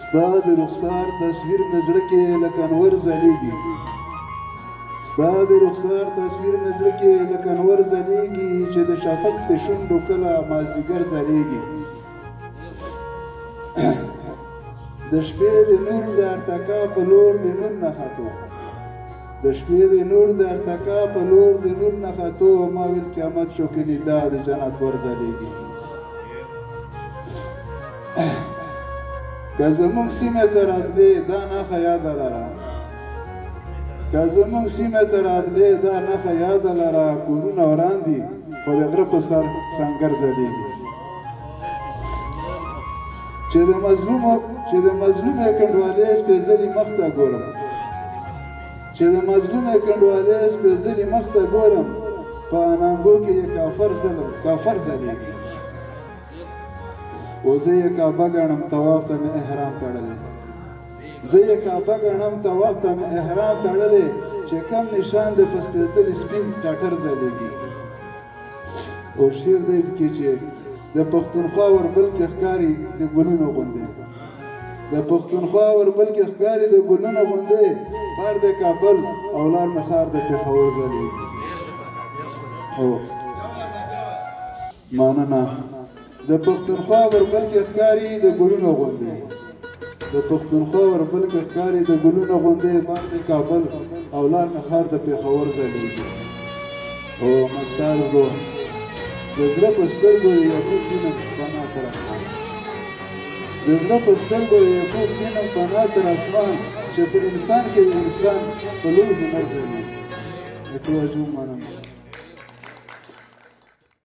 ستا د رخسار تصویر مې زړه کې لکه انور ځلېږي ستا د رخسار تصویر مې زړه کې لکه انور ځلېږي چې د شفق د شونډو کله مازدیګر ځلېږي د شپې د نور د ارتقا په لور د نور نه خطو د شپې د نور د ارتقا په لور د نور نه خطو ما ویل قیامت شو که ندا د جنت ورځلېږي که زموږ سیمې ته راتلې دا نښه یاده لره که زموږ سیمې ته راتلې دا نښه یاده لره کورونه وران دي خو د غره په سر سنګر ځلېږي چې د مظلومې کنډوالې سپېڅلي مخ ته ګورم چې د مظلومې کنډوالې سپېڅلي مخ ته ګورم په انانګو کې یې کافر ځلېږي او زه یې کعبه ګڼم طواف ته مې احرام تړلی زه یې کعبه ګڼم طواف ته مې احرام تړلی چې کم نشان دی په سپېڅلي سپین ټټر ځلېږي او شعر دی پکې چې د پښتونخوا وربل کې ښکاري د ګلونو غوندې د پښتونخوا وربل کې ښکاري د ګلونو غوندې بار د کابل او لار مې ښار د پېښور ځلېږي او مننه د پښتونخوا وربل کې ښکاري د ګلونو غوندې د پښتونخوا وربل کې ښکاري د ګلونو غوندې بار د کابل او لار مې ښار د پېښور ځلېږي او مقدار زو د زړه په سترګو د یعقوب کینم پناه تر اسمان د زړه په سترګو د یعقوب کینم پناه تر اسمان چې په انسان کې د انسان په لوی هنر ځلېږي د توجه مننه